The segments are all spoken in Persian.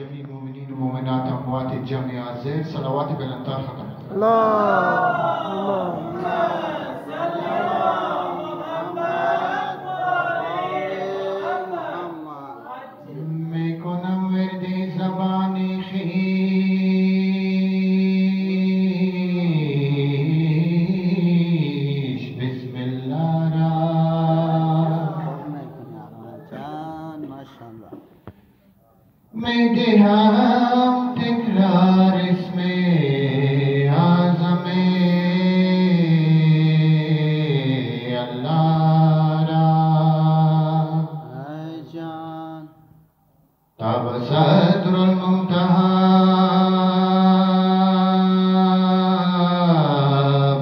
جميع المؤمنين والمؤمنات أموات الجميع الزين صلوات بالأنطار ختمت اللهم میکنم وردی زبانی خیش بسم الله را میدهم تکرار اسم اعظم الله را تاب صدر المنتهى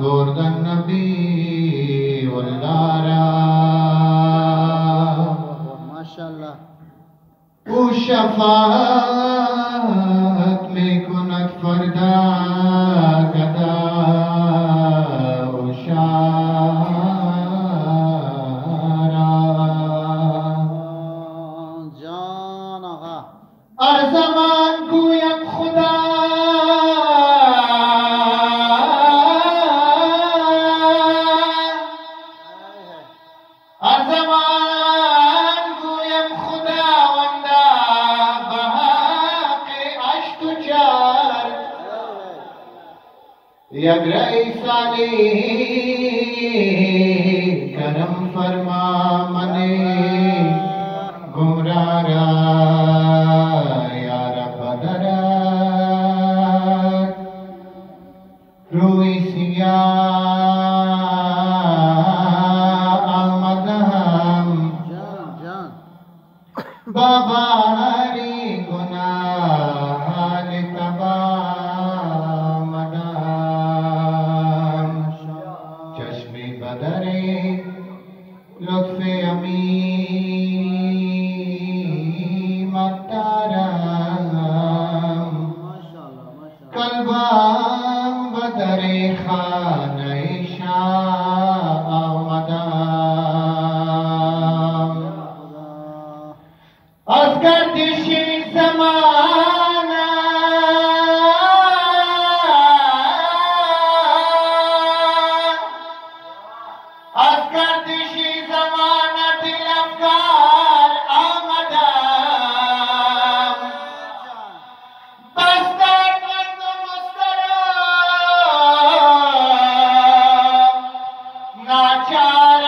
برد النبی والله را ماشاءالله او شفاعت میکند فردا گدا و شارا جان آقا ارزمان گویم خدا ارزمان گویم خداوندا به حق عشق و جار یک رئیس علی کرم فرما من گمراه را یا رب درد روی سیاه آمدم جان باباری گناه تبا آمدم چشمی بدری لطف امی مدارم قلبم بدر خانه شاه آمدم از گردش زمانه از گردش زمانه دل افکار آمدم بس دردمند و مضطرب ناچار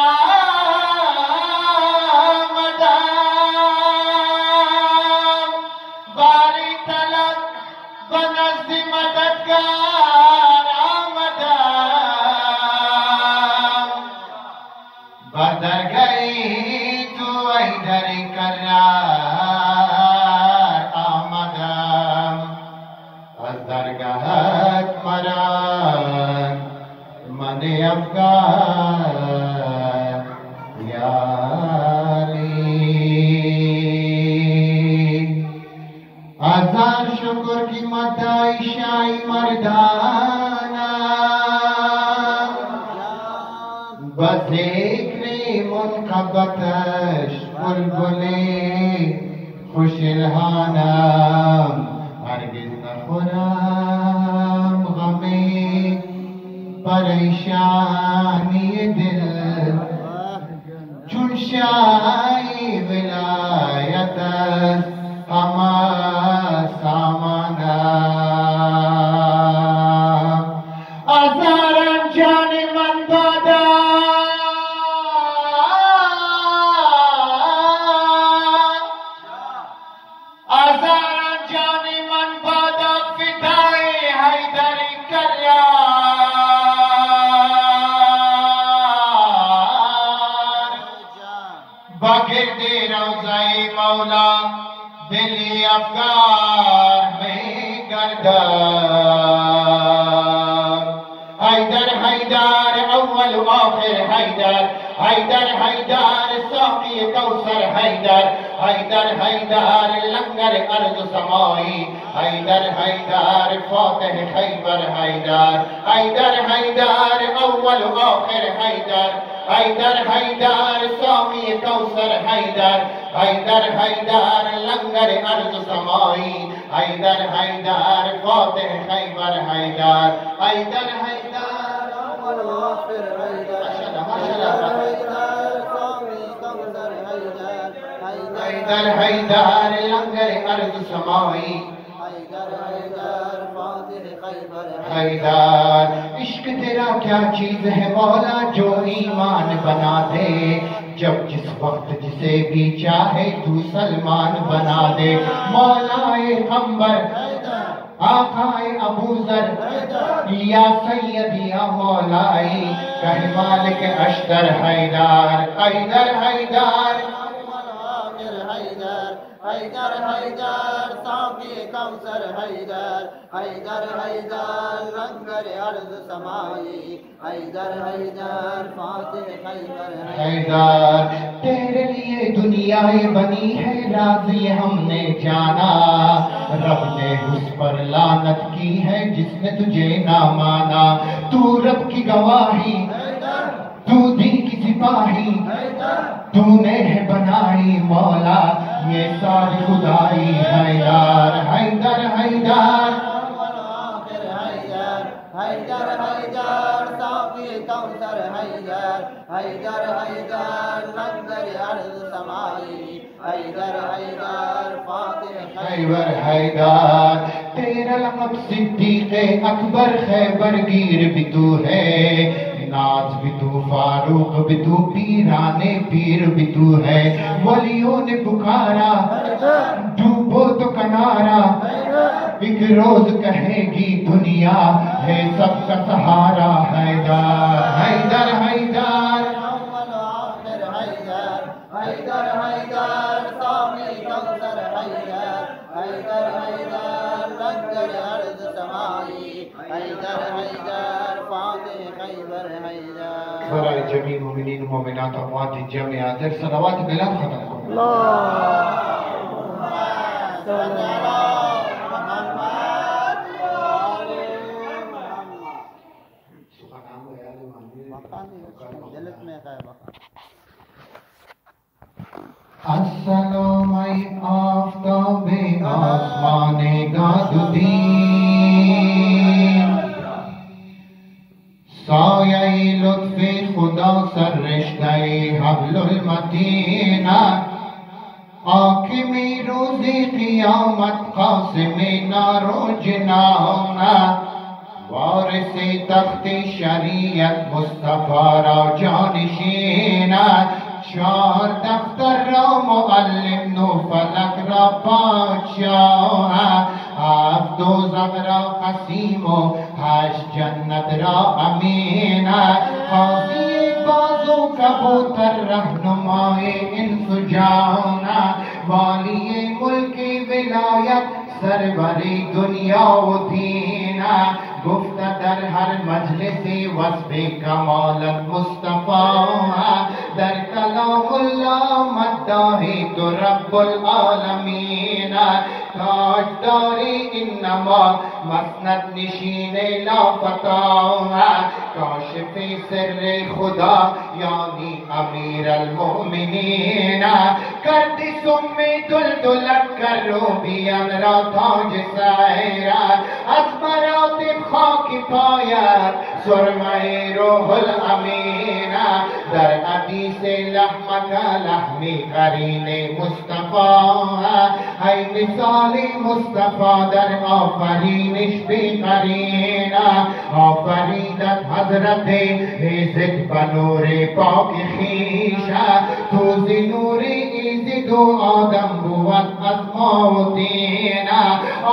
آمدم باری طلب به نزد مددگار آمدم بر درگاهی تو ای در کرار آمدم از درگاهت مرا من افکار یاری هزار شکر کی مدعی شای مردانه بذکر منقبتش بلبلی خوش الهانم هرگز نخورم غمی پریشانی دل چون شای ولایت است اما سامانم هزاران جان من بادا هزاران جان من بادا فدای حیدر کرار با گرد روضه مولا دلی افکار میں گردم حیدر حیدر اول و آخر حیدر हैदर हैदर साक़ी कौसर हैदर हैदर हैदर लंगर अर्ज़ समाई हैदर हैदर फातिह खैबर हैदर हैदर हैदर अव्वल आखिर हैदर हैदर हैदर साक़ी कौसर हैदर हैदर हैदर लंगर अर्ज़ समाई हैदर हैदर फातिह खैबर हैदर हैदर हैदर अव्वल आखिर हैदर हैदर हैदर लंगर अर्ज़ समाई हैदर। इश्क तेरा क्या चीज है मौला जो ईमान बना दे, जब जिस वक्त जिसे भी चाहे तू सलमान बना दे। मौलाए अंबर आकाए अबूजर या सैयदी या मौलाई कहे मालिक अश्तर हैदर हैदर हैदर हैदर हैदर साक़ी कौसर हैदर हैदर हैदर लंगर अर्ज़ समाई हैदर हैदर फातिह खैबर हैदर। तेरे लिए दुनियाएं बनी है राज़ी हमने जाना, रब ने उस पर लानत की है जिसने तुझे ना माना। तू रब की गवाही तू दीन की सिपाही तूने है बनाई मौला ये सारी खुदाई। हैदर हैदर हैदर हैदर हैदर साक़ी कौसर हैदर हैदर हैदर लंगर अर्ज़ समाई हैदर हैदर फातिह खैबर हैदर। तेरा लक़ब सिद्दीक़े अकबर खैबर गिर भी तू है, नाज भी तू फारूक भी तू पीराने पीर भी तू है। वलियों ने पुकारा डूबो तो किनारा, एक रोज कहेगी दुनिया है सबका सहारा। हैदर हैदर हैदर हैदर हैदर साक़ी कौसर हैदर हैदर हैदर लंगर अर्ज़ समाई हैदर हैदर फातिह खैबर हैदर। बराए जमी मोमिनीन मोमिनात अमवात जमे हाज़िर सलावत बिलाल खत्म करो। अस्सलाम आफ़ताबे आसमाने गादुदीन, साये लुत्फ़े खुदा सररिश्ते हब्लुल मतीना, आक़िमे रोज़े क़ियामत क़ासिमे नारो जिनाना, वारिसे तख्ते शरीयत मुस्तफ़ा रा जानिशीना। चार दफ्तर रा मुअल्लिम नो फलक रा पातशाह, आप दो ज़गरा क़सीमो हश जन्नत रा अमीना। क़ाज़ी बाज़ो कबूतर रहनुमाए इंसुजाना, वालिए मुल्के विलायत सरवरे दुनिया व दीना। गुफ्ता दर हर मजलिसे वस्फ़े कमालत मुस्तफ़ा, दर कलामुल्लाह मद्दाहे तो रब्बुल आलमीन। ताजदारे इन्नमा मसनद निशीने लापता, काशिफ़े सिर्रे खुदा यानी अमीर अल मोमिनीन। करती सुम्मे दुलदुलत करो बियन रा ताज सायरा, अस्मराते खाकी पायत सुरमए रोहुल अमीना। दर अदी से लहमका लहमी करीने मुस्तफ़ा, है मिसाले मुस्तफ़ा दर आफरीनिश बे करीना। आफरीदत हज़रते इज़्ज़त बनूरे पाक खीशा, तो ज़िनूरे इज़्ज़दो आदम बुवत अस्माउद्दीना।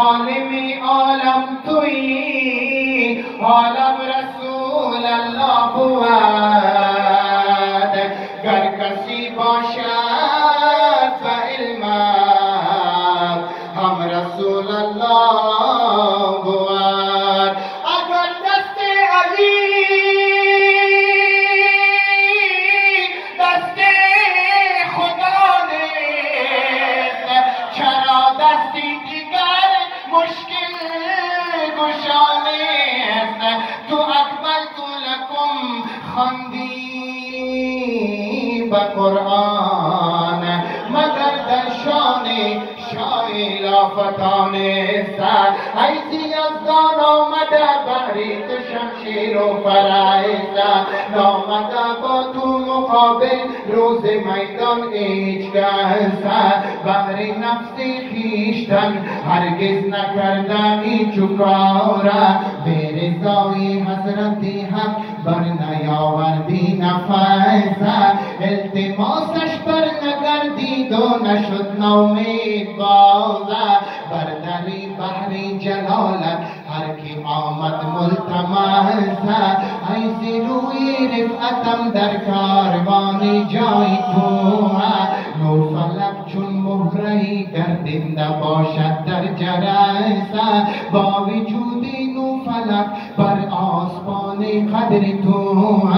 आलिमी आलम तुई आलम रसूल अल्लाह बुआद, गर कसी बाशाद व इल्माद हम रसूल अल्लाह बुआद। अगर दस्ते अली قرآن مگر در شان شاه لافتان سر ایزی از دان آمده بحری تو شمشیر و فرایسته نامده با تو مقابل روز میدان هیچ کسه بحری نفس خیشتن هرگز نکرده هیچ کاره به رضای حضرت حق بر نیاوردی نفسه التماسش بر نگردید و نشد نومید بازه بر دری بحری جلالت هر کی آمد ملتمسه ایزی روی رفعتم در کاروانی جای توه نور فلک چون مهرهی گردنده باشد در جرسه با وجودی نور فلک بر آسمان قدر توه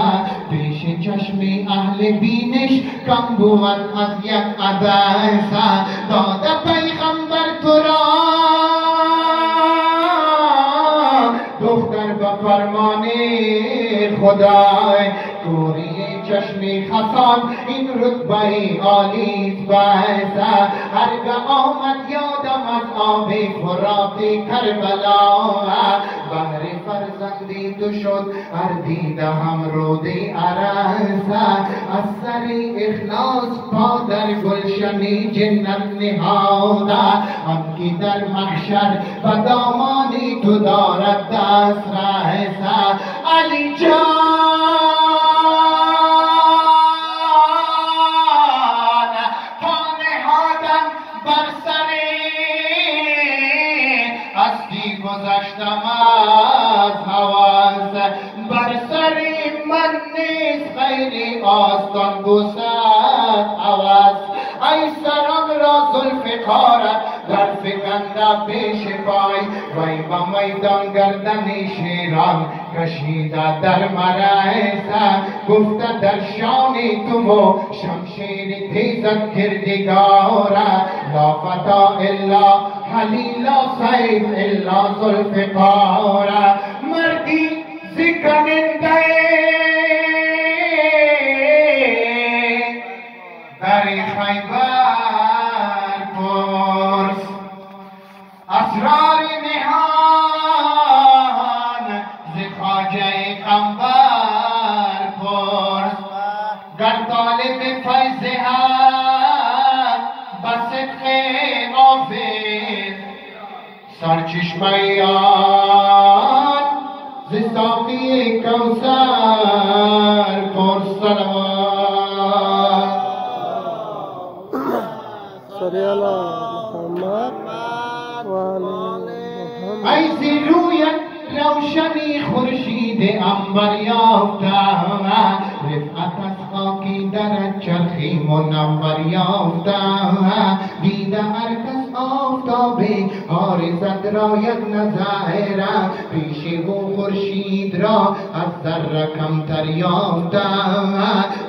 پیش چشم اهل بینش کم بود از یک عدسه داده پیغمبر تو را دختر به فرمان خدای کوری چشم خسان این رتبه عالی بسه هرگاه آمد یادم از آب فرات کربلا بهر فرزندی تو شد هر دیده هم رودی عرسه از سر اخلاص پا در گلشنی جنت نهاده آنکی در محشر به دامانی تو دارد دست رسه علی جان گذشتم از حواس بر سر من نیست خیلی آستان بوسد حواس ای سرم را زلف قارت در فکنده پیش پای وی با میدان گردن شیران کشیده در مرسه گفته در شان تو و شمشیر تیزت کردگاره لا فتا الا حلیلا سیف الا زلف قاره مردی زکننده در خیبر پرس اسرار نهان ز خواجه قنبر پرس گر طالب فیض حق به صدق حافظ سرچشمه آن ز ساقی کوثر پرس صلوات صلی علی محمد و آل محمد ایزی رویت روشنی خورشید عنبر یافته رفعت از خاکی درت چرخی منور یافته دیده هر کس آفتاب عارضت را یک نظره پیش او خورشید را از ذره کمتر یافته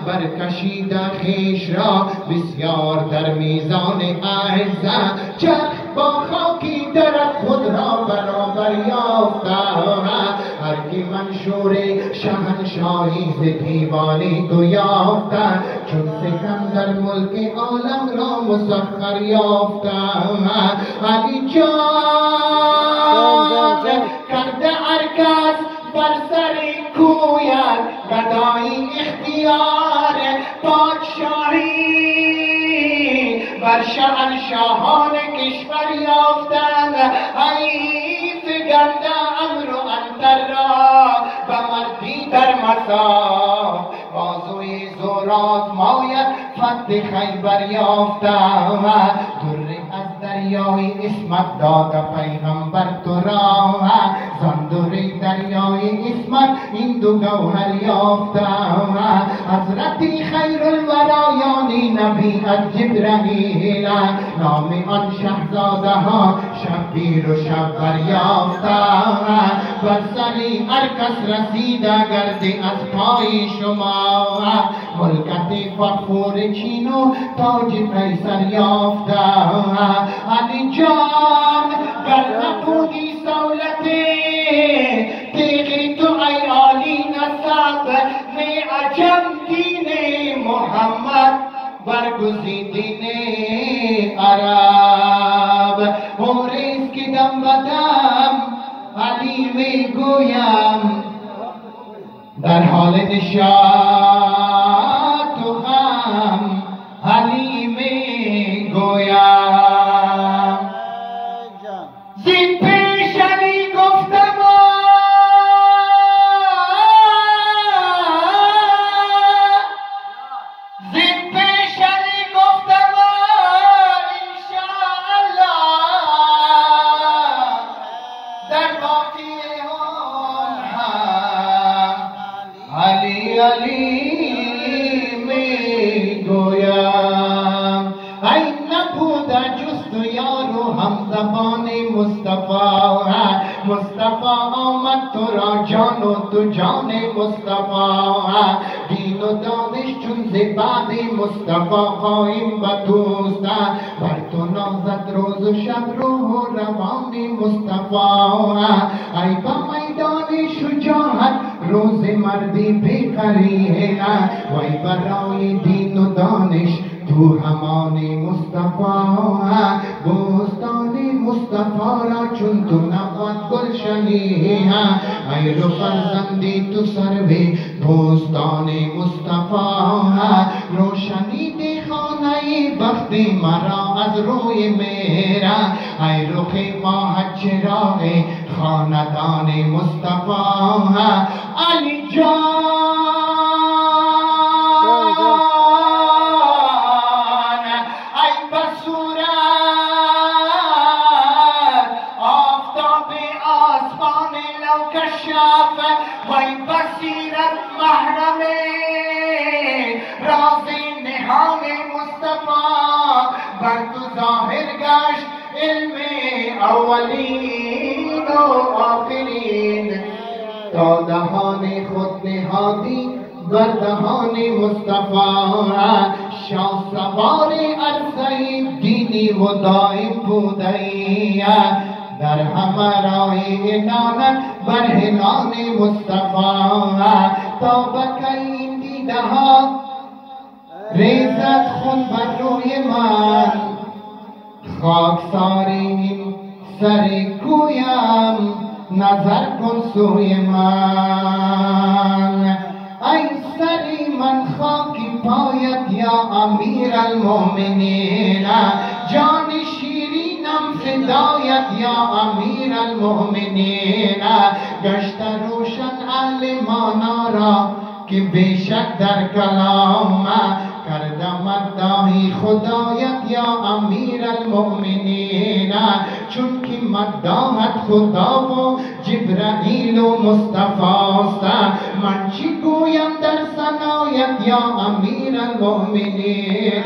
برکشیده خویش را بسیار در میزان عرضه چرخ با خاکی درت خود را برابر یافته هر کی منشور شهنشاهی ز دیوانی تو یافته چون سکندر ملک عالم را مسخر یافته علی جان کرده هر کس بر سر کویت گدایی اختیار پادشاهی بر شهنشاهان کشور یافتند ای فگنده امر و انتر را به مردی در مساف بازوی زور آزماید فتح خیبر یافته در از دریای اسمت داده پیغمبر تو را زندوری دریای اسمت این دو گوهر یافته حضرت خیر الورا یعنی نبی از جبرائیل نام آن شهزاده ها شبیر و شبر یافته بر سری هر کس رسیده گردی از پای شما ملکت فخور چین و تاج قیصر یافته علی جان گر نبودی سولتی تیغی تو ای عالی نسب می عجم دین محمد روزی دین عرب عمریست که دم بدم علی می گویم در حال نشاط و غم علی می گویم زین پیش علی گفتم زین پیش علی گفتم انشاءالله در باقی هم علی می گویم ای نبوده جز تو یار و همزبان مصطفی آمد تو را جان و تو جان مصطفی دین و دانش چون ز بعد مصطفی قایم و دوست بر تو نازد روز و شب روح و روان مصطفی ای با میدان شجاعت روز مردی بیقریه وای برای دین و دانش تو همان مصطفی بوستان مصطفی را چون تو نبود گلشنی ای رو فرزندی تو سروی بوستان مصطفی روشنی دی خانه بختی مرا از روی میرا ای رخ ماه چراغ خاندان مصطفی علی جان وای بصیرت محرم راز نهان مصطفی بر تو ظاهر گشت علم اولین و آخرین تا دهان خود نهادی بر دهان مصطفی شاه سوار عرصه دینی و دائم بودی در همه راه عنانت بر عنان مصطفی تا بکی این دیده ها ریزد خون بر روی من خاکسار این سر کویم نظر کن سوی من ای سری من خاکی پایت یا امیر المؤمنین جان شیرینم فدایت یا امیر المؤمنین گشت روشن اهل مانا را که بیشک در کلام کردم مداحی خدایت یا امیر المؤمنین چون که مداحت خدا و جبرائیل و مصطفاست من چی گویم در ثنایت یا امیر المؤمنین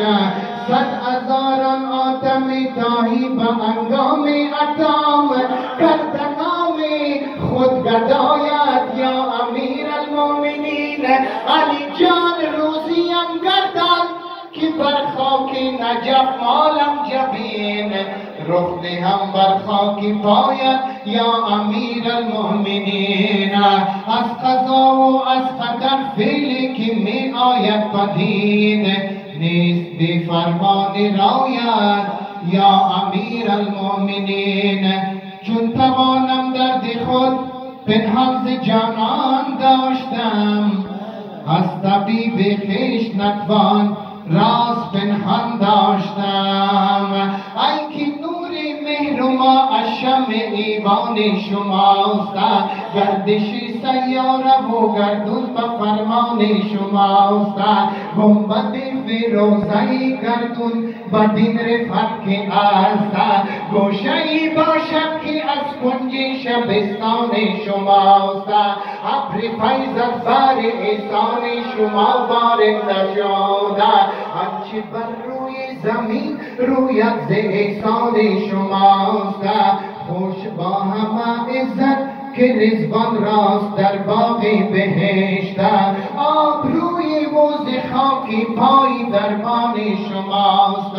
صد هزاران آدم تاهی به انگام اتام کردنام خود گدایت یا امیر المؤمنین علی جان روزیم گردان که بر خاک نجف مالم جبین رخ دهم بر خاک پایت یا امیر المؤمنین از قضا و از قدر فعلی که می آید پدید نیست بی فرمان رایت یا امیر المؤمنین چون توانم درد خود پنهان ز جانان داشتم از طبیب خویش نتوان راز پنهان داشتم ای که نور مهر ما از شمع ایوان شماست گردش سیاره و گردون به فرمان شماست گنبد فیروزه‌ای گردون به دین رفت که است گوشه‌ای باشد که از کنج شبستان شماست ابر فیض از بر احسان شما بارد نشد هرچه بر روی زمین رویت ز احسان شماست خوش با همه عزت که رضوان راست در باغ بهشت آبروی وز خاکی پای دربان شماست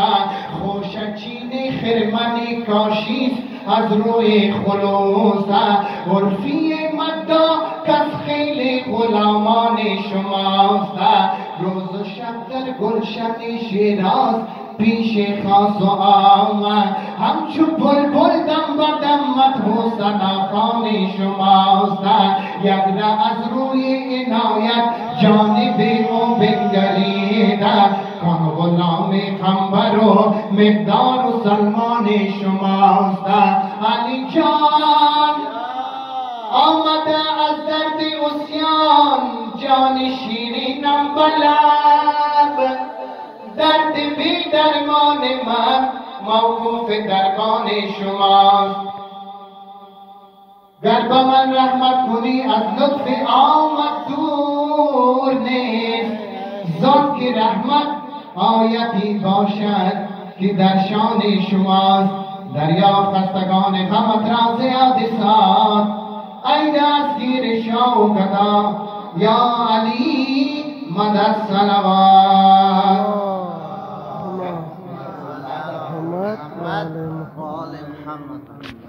خوش چین خرمنی کاشیست از روی خلوص عرفی مدا کس خیل غلامان شماست روز و شب در گلشن شیراز پیش خاص و آمد همچو بلبل دم و دمت و سناخان شماست یک را از روی عنایت جانب او بنگرید کان غلام قنبر و مقدار و سلمان شماست علی جان آمده از درد عصیان جان شیرینم بلب درد بی درمان من موقوف درمان شماست گر به من رحمت کنی از لطف آمد دور نیست زان که رحمت آیتی باشد که در شان شماست دریا خستگان غمت را زیاد ساد ای دستگیر شاه و گدا یا علی مدد صلوات محمد و آل محمد.